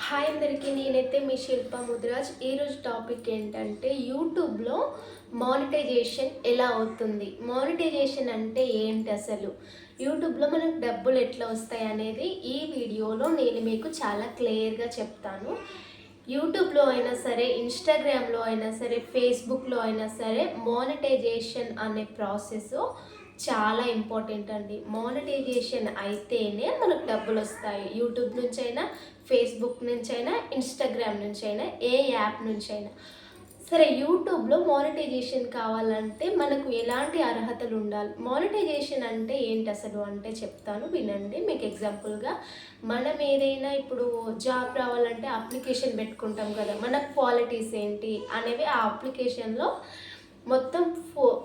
Hi అందరికీ, నేనైతే మీ శిల్ప ముదిరాజ్. ఈరోజు టాపిక్ ఏంటంటే యూట్యూబ్లో మానిటైజేషన్ ఎలా అవుతుంది, మానిటైజేషన్ అంటే ఏంటి, అసలు యూట్యూబ్లో మనకు డబ్బులు ఎట్లా వస్తాయి అనేది ఈ వీడియోలో నేను మీకు చాలా క్లియర్గా చెప్తాను. యూట్యూబ్లో అయినా సరే, ఇన్స్టాగ్రామ్లో అయినా సరే, ఫేస్బుక్లో అయినా సరే మానిటైజేషన్ అనే ప్రాసెస్ చాలా ఇంపార్టెంట్ అండి. మానిటైజేషన్ అయితేనే మనకు డబ్బులు వస్తాయి. యూట్యూబ్ నుంచైనా, ఫేస్బుక్ నుంచైనా, ఇన్స్టాగ్రామ్ నుంచైనా, ఏ యాప్ నుంచైనా సరే. యూట్యూబ్లో మానిటైజేషన్ కావాలంటే మనకు ఎలాంటి అర్హతలు ఉండాలి? మానిటైజేషన్ అంటే ఏంటి అసలు అంటే చెప్తాను, వినండి. మీకు ఎగ్జాంపుల్గా మనం ఏదైనా ఇప్పుడు జాబ్ రావాలంటే అప్లికేషన్ పెట్టుకుంటాం కదా, మన క్వాలిటీస్ ఏంటి అనేవి ఆ అప్లికేషన్లో మొత్తం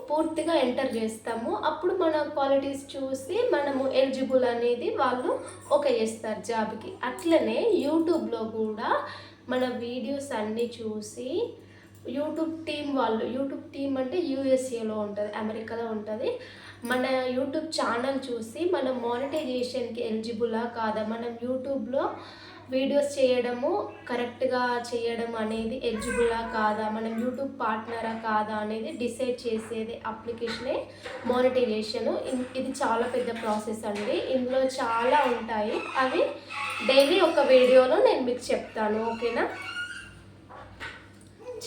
పూర్తిగా ఎంటర్ చేస్తాము. అప్పుడు మన క్వాలిటీస్ చూసి మనము ఎలిజిబుల్ అనేది వాళ్ళు ఓకే చేస్తారు జాబ్కి. అట్లనే యూట్యూబ్లో కూడా మన వీడియోస్ అన్నీ చూసి యూట్యూబ్ టీం అంటే యూఎస్ఏలో ఉంటుంది, అమెరికాలో ఉంటుంది. మన యూట్యూబ్ ఛానల్ చూసి మనం మానిటైజేషన్కి ఎలిజిబులా కాదా, మనం యూట్యూబ్లో వీడియోస్ చేయడము కరెక్ట్గా చేయడం అనేది ఎలిజిబులా కాదా, మనం యూట్యూబ్ పార్ట్నరా కాదా అనేది డిసైడ్ చేసేది అప్లికేషనే మానిటైజేషను. ఇది చాలా పెద్ద ప్రాసెస్ అండి. ఇందులో చాలా ఉంటాయి. అవి డైలీ ఒక వీడియోలో నేను మీకు చెప్తాను, ఓకేనా?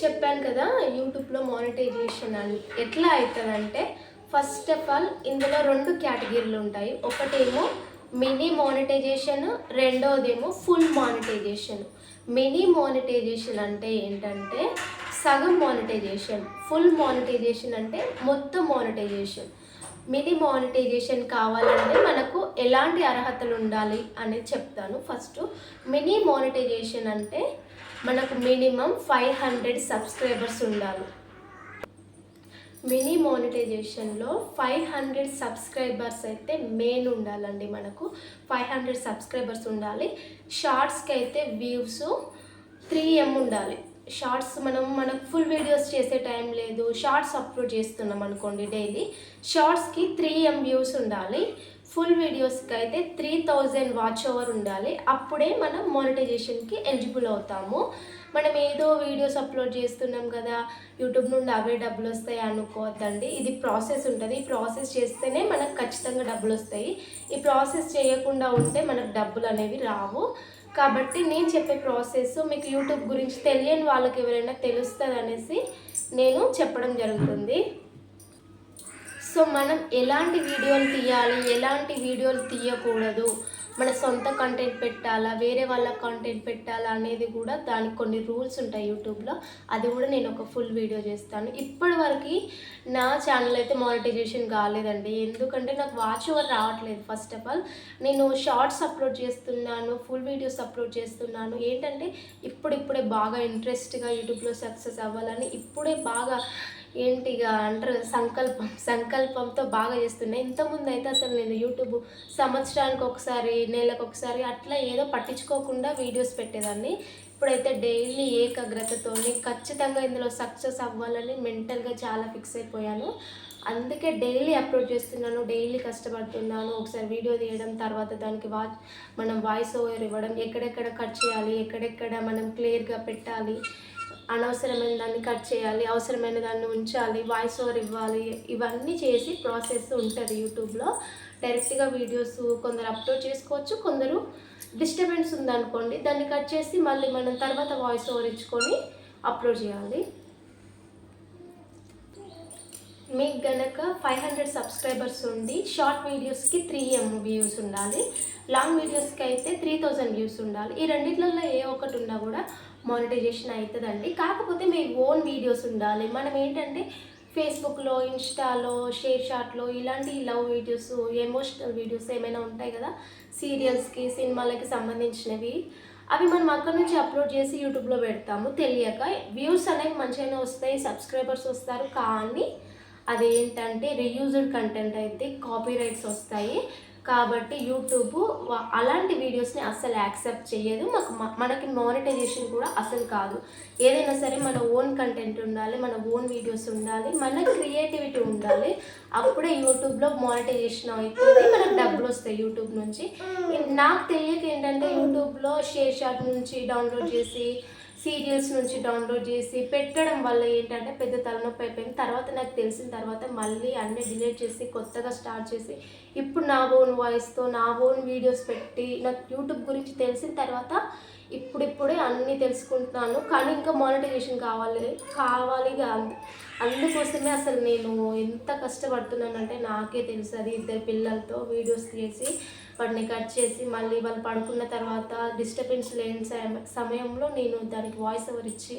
చెప్పాను కదా, యూట్యూబ్లో మానిటైజేషన్ ఎట్లా అవుతుందంటే, ఫస్ట్ ఆఫ్ ఆల్ ఇందులో 2 కేటగిరీలు ఉంటాయి. ఒకటేమో మినీ మానిటైజేషన్, రెండోదేమో ఫుల్ మానిటైజేషన్. మినీ మానిటైజేషన్ అంటే ఏంటంటే సగం మానిటైజేషన్, ఫుల్ మానిటైజేషన్ అంటే మొత్తం మానిటైజేషన్. మినీ మానిటైజేషన్ కావాలంటే మనకు ఎలాంటి అర్హతలు ఉండాలి అనేది చెప్తాను. ఫస్ట్ మినీ మానిటైజేషన్ అంటే మనకు మినిమం 500 సబ్స్క్రైబర్స్ ఉండాలి. మినీ మానిటైజేషన్లో 500 సబ్స్క్రైబర్స్ అయితే మెయిన్ ఉండాలండి. మనకు 500 సబ్స్క్రైబర్స్ ఉండాలి. షార్ట్స్కి అయితే వ్యూస్ 3M ఉండాలి. షార్ట్స్ మనకు ఫుల్ వీడియోస్ చేసే టైం లేదు, షార్ట్స్ అప్లోడ్ చేస్తున్నాం అనుకోండి డైలీ, షార్ట్స్కి 3M వ్యూస్ ఉండాలి. ఫుల్ వీడియోస్కి అయితే 3000 వాచ్ ఓవర్ ఉండాలి. అప్పుడే మనం మానిటైజేషన్కి ఎలిజిబుల్ అవుతాము. మనం ఏదో వీడియోస్ అప్లోడ్ చేస్తున్నాం కదా, యూట్యూబ్ నుండి అవే డబ్బులు వస్తాయి అనుకోవద్దండి. ఇది ప్రాసెస్ ఉంటుంది. ఈ ప్రాసెస్ చేస్తేనే మనకు ఖచ్చితంగా డబ్బులు వస్తాయి. ఈ ప్రాసెస్ చేయకుండా ఉంటే మనకు డబ్బులు అనేవి రావు. కాబట్టి నేను చెప్పే ప్రాసెస్ మీకు యూట్యూబ్ గురించి తెలియని వాళ్ళకి ఎవరైనా తెలుస్తుంది అనేసి నేను చెప్పడం జరుగుతుంది. సో మనం ఎలాంటి వీడియోలు తీయాలి, ఎలాంటి వీడియోలు తీయకూడదు, మన సొంత కంటెంట్ పెట్టాలా, వేరే వాళ్ళ కంటెంట్ పెట్టాలా అనేది కూడా దానికి కొన్ని రూల్స్ ఉంటాయి యూట్యూబ్లో. అది కూడా నేను ఒక ఫుల్ వీడియో చేస్తాను. ఇప్పటివరకు నా ఛానల్ అయితే మానిటైజేషన్ కాలేదండి. ఎందుకంటే నాకు వాచ్ ఓవర్ రావట్లేదు. ఫస్ట్ ఆఫ్ ఆల్ నేను షార్ట్స్ అప్లోడ్ చేస్తున్నాను, ఫుల్ వీడియోస్ అప్లోడ్ చేస్తున్నాను. ఏంటంటే ఇప్పుడిప్పుడే బాగా ఇంట్రెస్ట్గా యూట్యూబ్లో సక్సెస్ అవ్వాలని ఇప్పుడే బాగా ఏంటిగా అంటారు సంకల్పంతో బాగా చేస్తున్నాయి. ఇంతకుముందు అయితే అసలు నేను యూట్యూబ్ సంవత్సరానికి ఒకసారి, నెలకు ఒకసారి అట్లా ఏదో పట్టించుకోకుండా వీడియోస్ పెట్టేదాన్ని. ఇప్పుడైతే డైలీ ఏకాగ్రతతో ఖచ్చితంగా ఇందులో సక్సెస్ అవ్వాలని మెంటల్గా చాలా ఫిక్స్ అయిపోయాను. అందుకే డైలీ అప్లోడ్ చేస్తున్నాను, డైలీ కష్టపడుతున్నాను. ఒకసారి వీడియో తీయడం, తర్వాత దానికి మనం వాయిస్ ఓవర్ ఇవ్వడం, ఎక్కడెక్కడ కట్ చేయాలి, ఎక్కడెక్కడ మనం క్లియర్గా పెట్టాలి, అనవసరమైన దాన్ని కట్ చేయాలి, అవసరమైన దాన్ని ఉంచాలి, వాయిస్ ఓవర్ ఇవ్వాలి, ఇవన్నీ చేసి ప్రాసెస్ ఉంటుంది యూట్యూబ్లో. డైరెక్ట్గా వీడియోస్ కొందరు అప్లోడ్ చేసుకోవచ్చు, కొందరు డిస్టర్బెన్స్ ఉందనుకోండి దాన్ని కట్ చేసి మళ్ళీ మనం తర్వాత వాయిస్ ఓవర్ ఇచ్చుకొని అప్లోడ్ చేయాలి. మీకు గనక 500 సబ్స్క్రైబర్స్ ఉండి షార్ట్ వీడియోస్కి 3M వ్యూస్ ఉండాలి, లాంగ్ వీడియోస్కి అయితే 3000 వ్యూస్ ఉండాలి. ఈ రెండిట్లలో ఏ ఒక్కటి ఉన్నా కూడా మానిటైజేషన్ అవుతుందండి. కాకపోతే మీ ఓన్ వీడియోస్ ఉండాలి. మనం ఏంటంటే ఫేస్బుక్లో, ఇన్స్టాలో, షేర్ చాట్లో ఇలాంటి లవ్ వీడియోస్, ఎమోషనల్ వీడియోస్ ఏమైనా ఉంటాయి కదా, సీరియల్స్కి, సినిమాలకి సంబంధించినవి, అవి మనం అక్కడ నుంచి అప్లోడ్ చేసి యూట్యూబ్లో పెడతాము. తెలియక వ్యూస్ అనేవి మంచిగానే వస్తాయి, సబ్స్క్రైబర్స్ వస్తారు. కానీ అదేంటంటే రీయూజ్డ్ కంటెంట్ అయితే కాపీ రైట్స్ వస్తాయి. కాబట్టి యూట్యూబ్ అలాంటి వీడియోస్ని అస్సలు యాక్సెప్ట్ చేయదు. మనకి మానిటైజేషన్ కూడా అసలు కాదు. ఏదైనా సరే మన ఓన్ కంటెంట్ ఉండాలి, మన ఓన్ వీడియోస్ ఉండాలి, మన క్రియేటివిటీ ఉండాలి. అప్పుడే యూట్యూబ్లో మానిటైజేషన్ అవుతుంది, మనకు డబ్బులు వస్తాయి యూట్యూబ్ నుంచి. నాకు తెలియక ఏంటంటే యూట్యూబ్లో షేర్ చాట్ నుంచి డౌన్లోడ్ చేసి, సీరియల్స్ నుంచి డౌన్లోడ్ చేసి పెట్టడం వల్ల ఏంటంటే పెద్ద తలనొప్పి అయిపోయింది. తర్వాత నాకు తెలిసిన తర్వాత మళ్ళీ అన్నీ డిలీట్ చేసి కొత్తగా స్టార్ట్ చేసి ఇప్పుడు నా ఓన్ వాయిస్తో నా ఓన్ వీడియోస్ పెట్టి నాకు యూట్యూబ్ గురించి తెలిసిన తర్వాత ఇప్పుడిప్పుడే అన్నీ తెలుసుకుంటున్నాను. కానీ ఇంకా మానిటైజేషన్ కావాలి అందుకోసమే అసలు నేను ఎంత కష్టపడుతున్నానంటే నాకే తెలుసు. అది 2 పిల్లలతో వీడియోస్ తీసి వాటిని కట్ చేసి మళ్ళీ వాళ్ళు పడుకున్న తర్వాత డిస్టర్బెన్స్ లేని సమయంలో నేను దానికి వాయిస్ ఓవర్ ఇచ్చి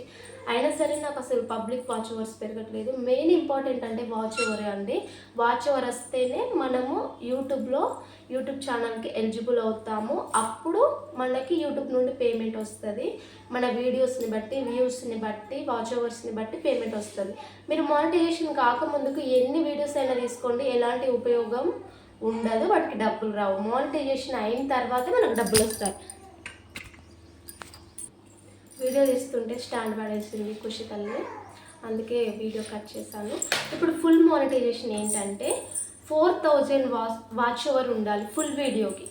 అయినా సరే నాకు అసలు పబ్లిక్ వాచ్ ఓవర్స్ పెరగట్లేదు. మెయిన్ ఇంపార్టెంట్ అంటే వాచ్ ఓవరే అండి. వాచ్ ఓవర్ వస్తేనే మనము యూట్యూబ్ ఛానల్కి ఎలిజిబుల్ అవుతాము. అప్పుడు మనకి యూట్యూబ్ నుండి పేమెంట్ వస్తుంది. మన వీడియోస్ని బట్టి, వ్యూస్ని బట్టి, వాచ్ ఓవర్స్ని బట్టి పేమెంట్ వస్తుంది. మీరు మానిటైజేషన్ కాకముందుకు ఎన్ని వీడియోస్ అయినా తీసుకోండి, ఎలాంటి ఉపయోగం ఉండదు, వాటికి డబ్బులు రావు. మానిటైజేషన్ అయిన తర్వాత మనకు డబ్బులు వస్తాయి. వీడియో తీస్తుంటే స్టాండ్ పడేసింది ఖుషి తల్లి, అందుకే వీడియో కట్ చేశాను. ఇప్పుడు ఫుల్ మానిటైజేషన్ ఏంటంటే 4000 వాచ్ ఓవర్ ఉండాలి ఫుల్ వీడియోకి.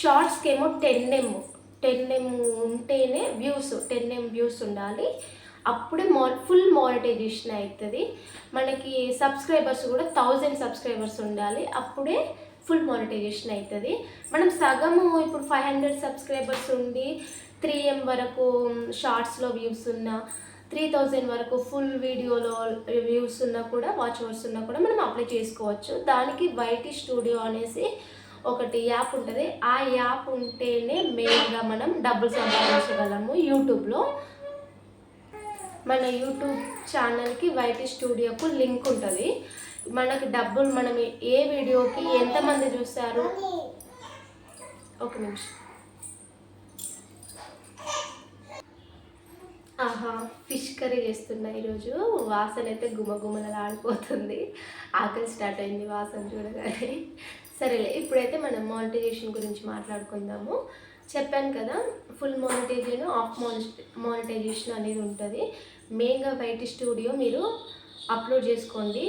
షార్ట్స్కి ఏమో 10M ఉంటేనే వ్యూస్ 10M వ్యూస్ ఉండాలి. అప్పుడే ఫుల్ మానిటైజేషన్ అవుతుంది. మనకి సబ్స్క్రైబర్స్ కూడా 1000 సబ్స్క్రైబర్స్ ఉండాలి. అప్పుడే ఫుల్ మానిటైజేషన్ అవుతుంది. మనం సగము ఇప్పుడు 500 సబ్స్క్రైబర్స్ ఉండి 3M వరకు షార్ట్స్లో వ్యూస్ ఉన్నా, 3000 వరకు ఫుల్ వీడియోలో వ్యూస్ ఉన్నా కూడా, వాచ్ అవర్స్ ఉన్నా కూడా మనం అప్లై చేసుకోవచ్చు. దానికి వైటీ స్టూడియో అనేసి ఒకటి యాప్ ఉంటుంది. ఆ యాప్ ఉంటేనే మెయిన్గా మనం డబ్బులు సంపాదించగలము యూట్యూబ్లో. మన యూట్యూబ్ ఛానల్కి వైటీ స్టూడియోకు లింక్ ఉంటుంది. మనకి డబ్బులు మనం ఏ వీడియోకి ఎంతమంది చూస్తారు, ఒక నిమిషం. ఫిష్ కర్రీ చేస్తున్నా ఈరోజు. వాసన అయితే గుమగుమలాడిపోతుంది. ఆకలి స్టార్ట్ అయింది వాసన చూడగానే. సరేలే, ఇప్పుడైతే మనం మానిటైజేషన్ గురించి మాట్లాడుకుందాము. చెప్పాను కదా, ఫుల్ మానిటైజేషన్, ఆఫ్ మానిటైజేషన్ అనేది ఉంటుంది. మెయిన్గా వైటీ స్టూడియో మీరు అప్లోడ్ చేసుకోండి.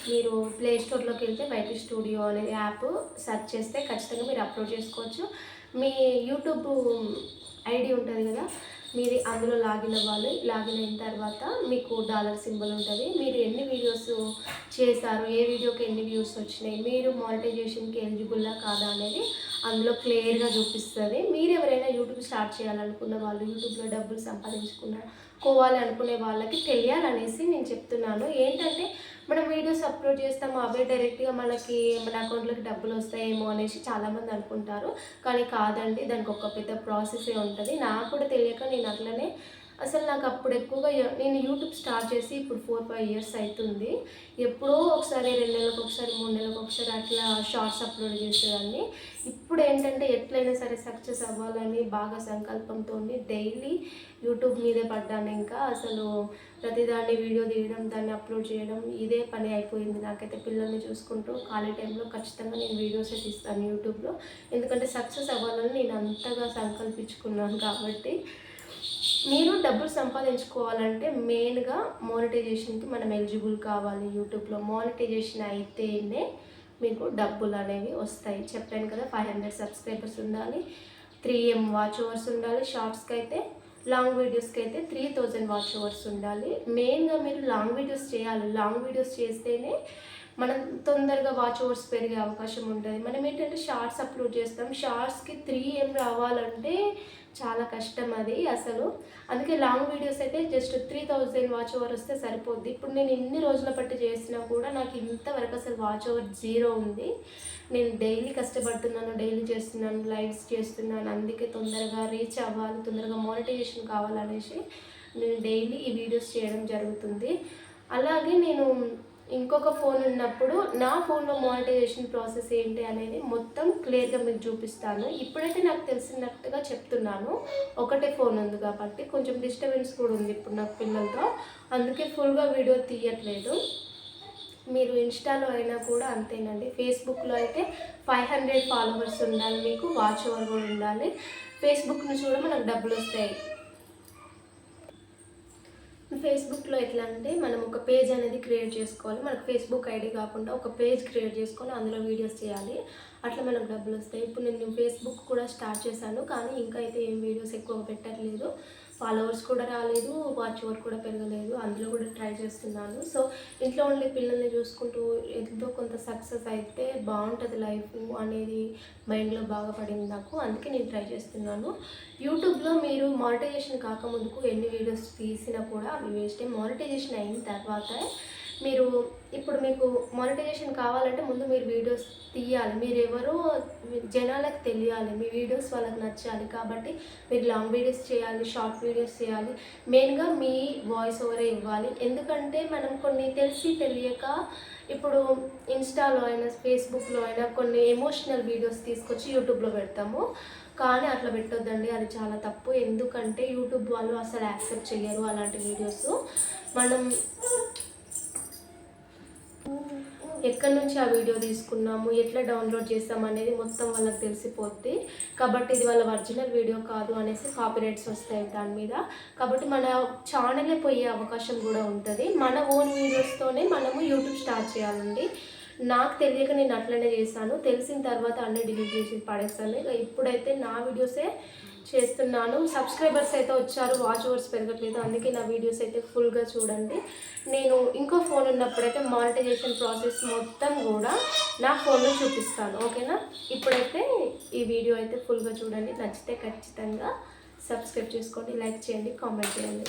మీరు ప్లే స్టోర్లోకి వెళ్తే వైటీ స్టూడియో అనే యాప్ సెర్చ్ చేస్తే ఖచ్చితంగా మీరు అప్లోడ్ చేసుకోవచ్చు. మీ యూట్యూబ్ ఐడి ఉంటుంది కదా, మీరు అందులో లాగిన్ అవ్వాలి. లాగిన్ అయిన తర్వాత మీకు డాలర్ సింబల్ ఉంటుంది. మీరు ఎన్ని వీడియోస్ చేశారు, ఏ వీడియోకి ఎన్ని వ్యూస్ వచ్చినాయి, మీరు మానిటైజేషన్కి ఎలిజిబుల్లా కాదా అనేది అందులో క్లియర్గా చూపిస్తుంది. మీరు ఎవరైనా యూట్యూబ్ స్టార్ట్ చేయాలనుకున్న వాళ్ళు, యూట్యూబ్లో డబ్బులు సంపాదించుకోవాలి అనుకునే వాళ్ళకి తెలియాలనేసి నేను చెప్తున్నాను. ఏంటంటే మనం వీడియోస్ అప్లోడ్ చేస్తాము, అవే డైరెక్ట్గా మనకి మన అకౌంట్లోకి డబ్బులు వస్తాయేమో అనేసి చాలామంది అనుకుంటారు. కానీ కాదండి, దానికి ఒక పెద్ద ప్రాసెసే ఉంటుంది. నాకు కూడా తెలియక నేను అట్లనే అసలు నాకు అప్పుడు ఎక్కువగా నేను యూట్యూబ్ స్టార్ట్ చేసి ఇప్పుడు 4-5 ఇయర్స్ అవుతుంది. ఎప్పుడో ఒకసారి 2 నెలలకు ఒకసారి, 3 నెలలకు ఒకసారి అట్లా షార్ట్స్ అప్లోడ్ చేసేదాన్ని. ఇప్పుడు ఏంటంటే ఎట్లయినా సరే సక్సెస్ అవ్వాలని బాగా సంకల్పంతో డైలీ యూట్యూబ్ మీదే పడ్డాను. ఇంకా అసలు ప్రతిదాన్ని వీడియో తీయడం, దాన్ని అప్లోడ్ చేయడం ఇదే పని అయిపోయింది నాకైతే. పిల్లల్ని చూసుకుంటూ ఖాళీ టైంలో ఖచ్చితంగా నేను వీడియోసే తీస్తాను యూట్యూబ్లో. ఎందుకంటే సక్సెస్ అవ్వాలని నేను అంతగా సంకల్పించుకున్నాను. కాబట్టి మీరు డబ్బులు సంపాదించుకోవాలంటే మెయిన్గా మానిటైజేషన్కి మనం ఎలిజిబుల్ కావాలి. యూట్యూబ్లో మానిటైజేషన్ అయితేనే మీకు డబ్బులు అనేవి వస్తాయి. చెప్పాను కదా, 500 సబ్స్క్రైబర్స్ ఉండాలి, 3M వాచ్ ఓవర్స్ ఉండాలి. షార్ట్స్కి అయితే, లాంగ్ వీడియోస్కి అయితే 3000 వాచ్ ఓవర్స్ ఉండాలి. మెయిన్గా మీరు లాంగ్ వీడియోస్ చేయాలి. లాంగ్ వీడియోస్ చేస్తేనే మనం తొందరగా వాచ్ ఓవర్స్ పెరిగే అవకాశం ఉంటుంది. మనం ఏంటంటే షార్ట్స్ అప్లోడ్ చేస్తాం, షార్ట్స్కి 3M రావాలంటే చాలా కష్టం అది అసలు. అందుకే లాంగ్ వీడియోస్ అయితే జస్ట్ 3000 వాచ్ ఓవర్ వస్తే సరిపోద్ది. ఇప్పుడు నేను ఇన్ని రోజుల పట్టి చేసినా కూడా నాకు ఇంతవరకు అసలు వాచ్ ఓవర్ 0 ఉంది. నేను డైలీ కష్టపడుతున్నాను, డైలీ చేస్తున్నాను, లైవ్స్ చేస్తున్నాను. అందుకే తొందరగా రీచ్ అవ్వాలి, తొందరగా మానిటైజేషన్ కావాలనేసి నేను డైలీ ఈ వీడియోస్ చేయడం జరుగుతుంది. అలాగే నేను ఇంకొక ఫోన్ ఉన్నప్పుడు నా ఫోన్లో మానిటైజేషన్ ప్రాసెస్ ఏంటి అనేది మొత్తం క్లియర్గా మీకు చూపిస్తాను. ఇప్పుడైతే నాకు తెలిసినట్టుగా చెప్తున్నాను. ఒకటే ఫోన్ ఉంది కాబట్టి కొంచెం డిస్టర్బెన్స్ కూడా ఉంది ఇప్పుడు నాకు పిల్లలతో, అందుకే ఫుల్గా వీడియో తీయట్లేదు. మీరు ఇన్స్టాలో అయినా కూడా అంతేనండి. ఫేస్బుక్లో అయితే 500 ఫాలోవర్స్ ఉండాలి, మీకు వాచ్ ఓవర్ కూడా ఉండాలి. ఫేస్బుక్ నుంచి కూడా మనకు డబ్బులు వస్తాయి. ఫేస్బుక్లో ఎట్లా అంటే మనం ఒక పేజ్ అనేది క్రియేట్ చేసుకోవాలి. మనకు ఫేస్బుక్ ఐడి కాకుండా ఒక పేజ్ క్రియేట్ చేసుకొని అందులో వీడియోస్ చేయాలి. అట్లా మనకు డబ్బులు వస్తాయి. ఇప్పుడు నేను ఫేస్బుక్ కూడా స్టార్ట్ చేశాను, కానీ ఇంకా అయితే ఏం వీడియోస్ ఎక్కువ పెట్టట్లేదు. ఫాలోవర్స్ కూడా రాలేదు, వాచ్ ఓవర్ కూడా పెరగలేదు. అందులో కూడా ట్రై చేస్తున్నాను. సో ఇంట్లో ఉండే పిల్లల్ని చూసుకుంటూ ఎంతో కొంత సక్సెస్ అయితే బాగుంటుంది లైఫ్ అనేది మైండ్లో బాగా పడింది నాకు. అందుకే నేను ట్రై చేస్తున్నాను. యూట్యూబ్లో మీరు మానిటైజేషన్ కాకముందుకు ఎన్ని వీడియోస్ తీసినా కూడా అవి వేస్టే. మానిటైజేషన్ అయిన తర్వాత మీరు ఇప్పుడు మీకు మానిటైజేషన్ కావాలంటే ముందు మీరు వీడియోస్ తీయాలి. మీరు ఎవరో జనాలకు తెలియాలి, మీ వీడియోస్ వాళ్ళకి నచ్చాలి. కాబట్టి మీరు లాంగ్ వీడియోస్ చేయాలి, షార్ట్ వీడియోస్ చేయాలి. మెయిన్గా మీ వాయిస్ ఓవరే ఇవ్వాలి. ఎందుకంటే మనం కొన్ని తెలిసి తెలియక ఇప్పుడు ఇన్స్టాలో అయినా ఫేస్బుక్లో అయినా కొన్ని ఎమోషనల్ వీడియోస్ తీసుకొచ్చి యూట్యూబ్లో పెడతాము. కానీ అట్లా పెట్టొద్దండి, అది చాలా తప్పు. ఎందుకంటే యూట్యూబ్ వాళ్ళు అసలు యాక్సెప్ట్ చేయరు అలాంటి వీడియోస్. మనం ఎక్కడి నుంచి ఆ వీడియో తీసుకున్నాము, ఎట్లా డౌన్లోడ్ చేస్తాము అనేది మొత్తం వాళ్ళకి తెలిసిపోద్ది. కాబట్టి ఇది వాళ్ళ ఒరిజినల్ వీడియో కాదు అనేసి కాపీరైట్స్ వస్తాయి దాని మీద. కాబట్టి మన ఛానలే పోయే అవకాశం కూడా ఉంటుంది. మన ఓన్ వీడియోస్తోనే మనము యూట్యూబ్ స్టార్ట్ చేయాలండి. నాకు తెలియక నేను అట్లనే చేశాను. తెలిసిన తర్వాత అన్నీ డిలీట్ చేసి పడేస్తాను. ఇక ఇప్పుడైతే నా వీడియోసే చేస్తున్నాను. సబ్స్క్రైబర్స్ అయితే వచ్చారు, వాచ్ ఓవర్స్ పెరగట్లేదు. అందుకే నా వీడియోస్ అయితే ఫుల్గా చూడండి. నేను ఇంకో ఫోన్ ఉన్నప్పుడైతే మానిటైజేషన్ ప్రాసెస్ మొత్తం కూడా నా ఫోన్లో చూపిస్తాను, ఓకేనా? ఇప్పుడైతే ఈ వీడియో అయితే ఫుల్గా చూడండి. నచ్చితే ఖచ్చితంగా సబ్స్క్రైబ్ చేసుకోండి, లైక్ చేయండి, కామెంట్ చేయండి.